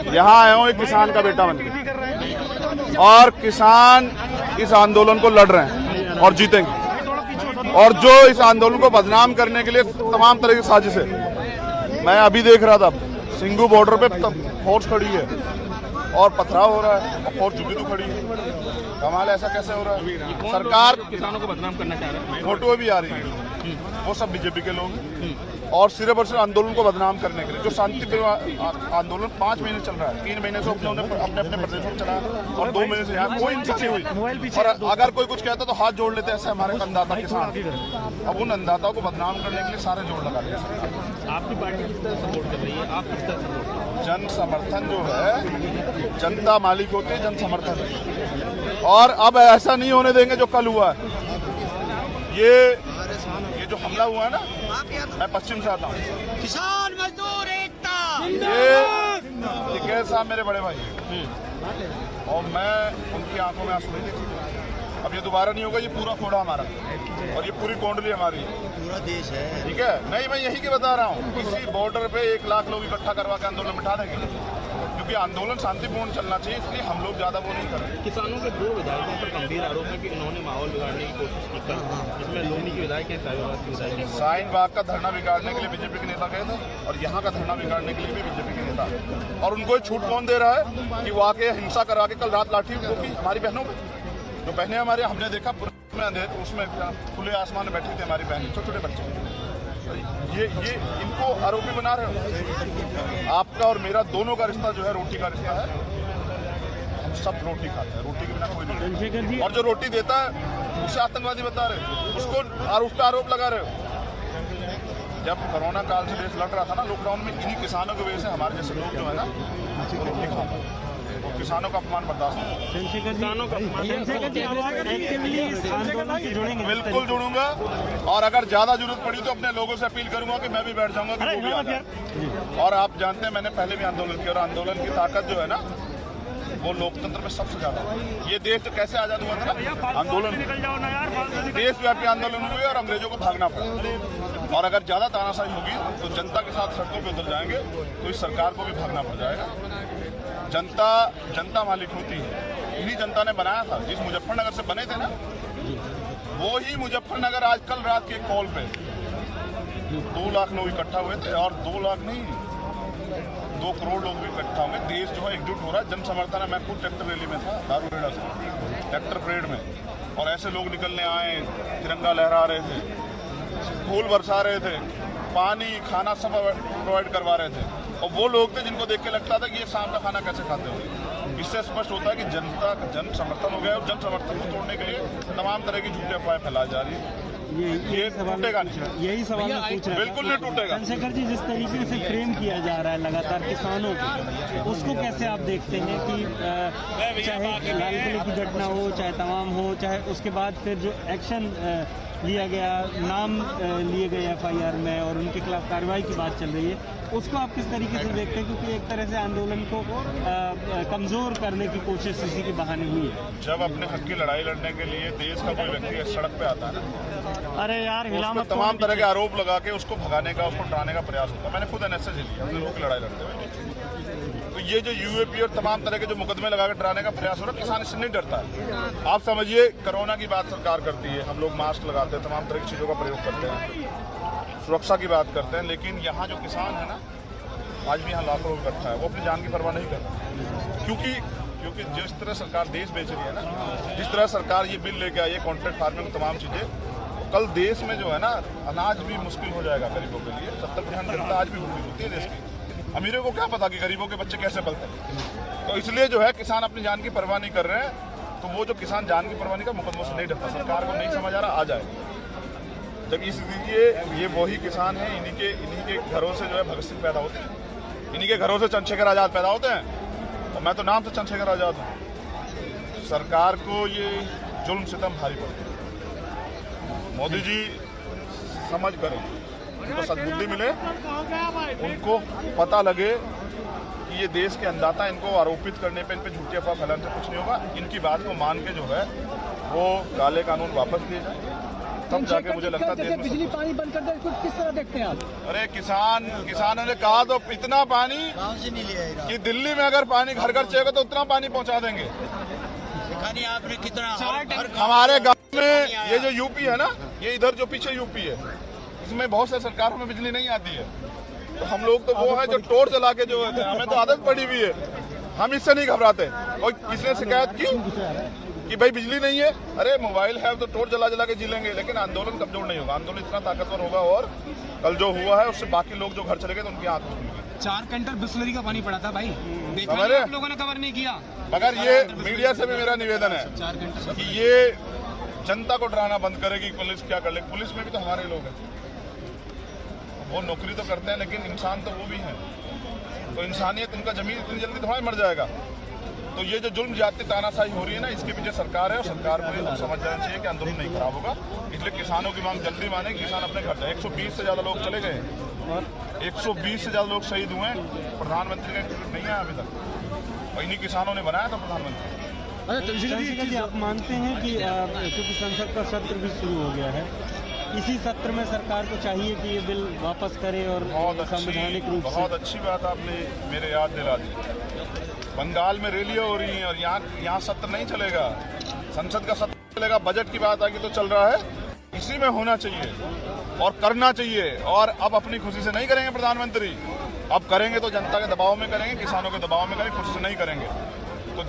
यहाँ आया हूँ एक किसान का बेटा बनकर, और किसान इस आंदोलन को लड़ रहे हैं और जीतेंगे। और जो इस आंदोलन को बदनाम करने के लिए तमाम तरह की साजिश है, मैं अभी देख रहा था सिंगू बॉर्डर पे फोर्स खड़ी है और पथराव हो रहा है और फोर्स जुबिदू खड़ी है। कमाल, ऐसा कैसे हो रहा है? सरकार किसानों को बदनाम करना चाह रहा है, फोटो भी आ रही है, वो सब बीजेपी के लोग हैं और सिर्फ और सिर्फ आंदोलन को बदनाम करने के लिए। जो शांति आंदोलन 5 महीने चल रहा है, 3 महीने से अपने अपने प्रदेशों में चला और 2 महीने से यहाँ कोई हिंसा नहीं हुई। और अगर कोई कुछ कहता तो हाथ जोड़ लेते, ऐसे हमारे अन्नदाता किसान। अब उन अन्नदाताओं को बदनाम करने के लिए सारे जोड़ लगा दिया सरकार। आपकी पार्टी किस तरह सपोर्ट कर रही है, आप किस तरह सपोर्ट कर रहे हैं? जन समर्थन जो है, जनता मालिक होती है, जन समर्थन। और अब ऐसा नहीं होने देंगे जो कल हुआ है। ये जो हमला हुआ है ना, मैं पश्चिम से आता हूँ, किसान मजदूर एकता। ये टिकैत साहब मेरे बड़े भाई और मैं उनकी आंखों में आंसू नहीं देखता। अब ये दोबारा नहीं होगा, ये पूरा खोड़ा हमारा और ये पूरी कोंडली हमारी है, पूरा देश है, ठीक है। नहीं, मैं यही के बता रहा हूँ, इसी बॉर्डर पे 1 लाख लोग इकट्ठा करवा के आंदोलन बिठा देंगे, क्योंकि आंदोलन शांतिपूर्ण चलना चाहिए, इसलिए हम लोग ज्यादा वो नहीं कर रहे। किसानों के 2 विधायकों पर गंभीर आरोप है कि इन्होंने माहौल बिगाड़ने की कोशिश की कल, जिसमें लोनी की विधायक है, साहिबाबाद की विधायक है। शाहीन बाग का धरना बिगाड़ने के लिए बीजेपी के नेता गए थे और यहाँ का धरना बिगाड़ने के लिए भी बीजेपी के नेता, और उनको छूट कौन दे रहा है कि वो आके हिंसा करा के कल रात लाठी ठोकी हमारी बहनों पे, जो बहनें हमारे, हमने देखा उसमें खुले आसमान में बैठी थी हमारी बहन, छोटे छोटे बच्चे। ये इनको आरोपी बना रहे हो। आपका और मेरा दोनों का रिश्ता जो है रोटी का रिश्ता है, हम सब रोटी खाते हैं, रोटी के बिना कोई नहीं। और जो रोटी देता है उसे आतंकवादी बता रहे हो, उसको और उस पर आरोप लगा रहे हो। जब कोरोना काल से देश लड़ रहा था ना, लॉकडाउन में, इन्हीं किसानों की वजह से हमारे जैसे लोग जो है ना वो रोटी खाता है, और किसानों का अपमान बर्दाश्त नहीं। बिल्कुल जुड़ूंगा, और अगर ज्यादा जरूरत पड़ी तो अपने लोगों से अपील करूंगा कि मैं भी बैठ जाऊंगा कि वो भी आ जाए। और आप जानते हैं मैंने पहले भी आंदोलन किया, और आंदोलन की ताकत जो है ना वो लोकतंत्र में सबसे ज्यादा। ये देश तो कैसे आजाद हुआ था ना, आंदोलन, देशव्यापी आंदोलन हुए और अंग्रेजों को भागना पड़ा। और अगर ज्यादा तानाशाही होगी तो जनता के साथ सड़कों पे उतर जाएंगे, तो इस सरकार को भी भागना पड़ जाएगा। जनता मालिक होती है, इन्हीं जनता ने बनाया था। जिस मुजफ्फरनगर से बने थे ना, वो ही मुजफ्फरनगर आज कल रात के कॉल पे 2 लाख लोग इकट्ठा हुए थे, और 2 लाख नहीं 2 करोड़ लोग भी इकट्ठा होंगे। देश जो है एकजुट हो रहा है, जन समर्थन है। मैं खुद ट्रैक्टर रैली में था, दारूहेड़ा से, ट्रैक्टर परेड में, और ऐसे लोग निकलने आए, तिरंगा लहरा रहे थे, फूल बरसा रहे थे, पानी खाना सब प्रोवाइड करवा रहे थे। और वो लोग थे जिनको देख के लगता था कि ये शाम का खाना कैसे खाते होंगे। इससे स्पष्ट होता है कि जनता का जन समर्थन हो गया, और जन समर्थन को तोड़ने के लिए तमाम तरह की झूठी अफवाहें फैलाई जा रही है। ये टूटेगा नहीं, यही सवाल मैं पूछ रहा था। बिल्कुल नहीं टूटेगा। चंद्रशेखर जी, जिस तरीके से फ्रेम किया जा रहा है लगातार किसानों को, उसको कैसे आप देखते हैं कि चाहे लाल किले की घटना हो, चाहे तमाम हो, चाहे उसके बाद फिर जो एक्शन लिया गया, नाम लिए गए FIR में और उनके खिलाफ कार्रवाई की बात चल रही है, उसको आप किस तरीके से देखते हैं? क्योंकि एक तरह से आंदोलन को कमजोर करने की कोशिश इसी के बहाने हुई है। जब अपने हक की लड़ाई लड़ने के लिए देश का कोई व्यक्ति सड़क पे आता है ना, अरे यार, तो तमाम तरह के आरोप लगा के उसको भगाने का, उसको डराने का प्रयास होता है। मैंने खुद NSS लिया अपने लोग की लड़ाई लड़ते हुए। तो ये जो UAP और तमाम तरह के जो मुकदमे लगा के डराने का प्रयास हो रहा है, किसान इससे नहीं डरता है। आप समझिए, कोरोना की बात सरकार करती है, हम लोग मास्क लगाते हैं, तमाम तरह की चीज़ों का प्रयोग करते हैं, सुरक्षा की बात करते हैं, लेकिन यहाँ जो किसान है ना, आज भी यहाँ लाखों लोग इकट्ठा है, वो अपनी जान की परवाह नहीं करता। क्योंकि जिस तरह सरकार देश बेच रही है ना, जिस तरह सरकार ये बिल लेके आई है, कॉन्ट्रैक्ट फार्मिंग, तमाम चीज़ें, तो कल देश में जो है ना अनाज भी मुश्किल हो जाएगा गरीबों के लिए। 70% जनता आज भी भूखी होती है देश की। अमीरों को क्या पता कि गरीबों के बच्चे कैसे पलते हैं। तो इसलिए जो है किसान अपनी जान की परवाह नहीं कर रहे हैं। तो वो जो किसान जान की परवाह नहीं कर, मुकदमों से नहीं डरता। सरकार को नहीं समझ आ रहा, आ जाएगा। जब इसलिए ये वही किसान है, इन्हीं के घरों से जो है भगत सिंह पैदा होते हैं, इन्हीं के घरों से चंद्रशेखर आजाद पैदा होते हैं। और मैं तो नाम से चंद्रशेखर आजाद हूँ। सरकार को ये जुल्म सितम भारी पड़ता है। मोदी जी समझ करें, उनको सद्बुद्धि मिले, उनको पता लगे कि ये देश के अन्नदाता, इनको आरोपित करने पे, इन पे झूठी अफवाह फैलाने से कुछ नहीं होगा। इनकी बात को मान के जो है वो काले कानून वापस लिए जाए, तब जाके मुझे लगता है देश में बिजली पानी बंद कर दे, किस तरह देखते हैं आप? अरे किसानों ने कहा तो इतना पानी गाँव से नहीं ले आएगा। कि दिल्ली में अगर पानी घर घर चाहिए तो उतना पानी पहुंचा देंगे। दिखानी आपने कितना हमारे गांव में ये जो यूपी है ना, ये इधर जो पीछे यूपी है, इसमें बहुत से सरकारों में बिजली नहीं आती है। तो हम लोग तो वो है जो टोर्च जला के जो है, हमें तो आदत पड़ी हुई है, हम इससे नहीं घबराते। और किसने शिकायत की कि भाई बिजली नहीं है, अरे मोबाइल है तो टोर्च जला जला के जी लेंगे, लेकिन आंदोलन कमजोर नहीं होगा। आंदोलन इतना ताकतवर होगा और कल जो हुआ है उससे बाकी लोग जो घर चले गए तो उनकी आंख खुल गई। 4 क्विंटल बिस्लरी का पानी पड़ा था भाई, देखा समझ नहीं, रहे? आप लोगों ने कवर नहीं किया। मगर ये मीडिया से भी मेरा निवेदन है 4 घंटे कि ये जनता को डराना बंद करेगी। पुलिस क्या कर ले, पुलिस में भी तो हमारे लोग हैं, वो नौकरी तो करते हैं लेकिन इंसान तो वो भी है। तो इंसानियत, उनका जमीन इतनी जल्दी थोड़ा मर जाएगा। तो ये जो जुल्म जाति तानाशाही हो रही है ना, इसके पीछे सरकार है और सरकार को ये समझ जाना चाहिए कि आंदोलन नहीं खराब होगा। इसलिए किसानों की मांग जल्दी माने, किसान अपने घर जाए। 120 से ज्यादा लोग चले गए और 120 से ज्यादा लोग शहीद हुए हैं। प्रधानमंत्री का टिकट नहीं आया अभी तक, और इन्हीं किसानों ने बनाया था प्रधानमंत्री। चंद्रशेखर जी, आप मानते हैं कि क्योंकि संसद का सत्र भी शुरू हो गया है, इसी सत्र में सरकार को चाहिए कि ये बिल वापस करे और संवैधानिक रूप से? बहुत अच्छी बात आपने मेरे याद दिला दी। बंगाल में रैलियां हो रही हैं और यहाँ सत्र नहीं चलेगा, संसद का सत्र चलेगा। बजट की बात आगे तो चल रहा है, इसी में होना चाहिए और करना चाहिए। और अब अपनी खुशी से नहीं करेंगे प्रधानमंत्री, अब करेंगे तो जनता के दबाव में करेंगे, किसानों के दबाव में करेंगे, खुशी से नहीं करेंगे। तो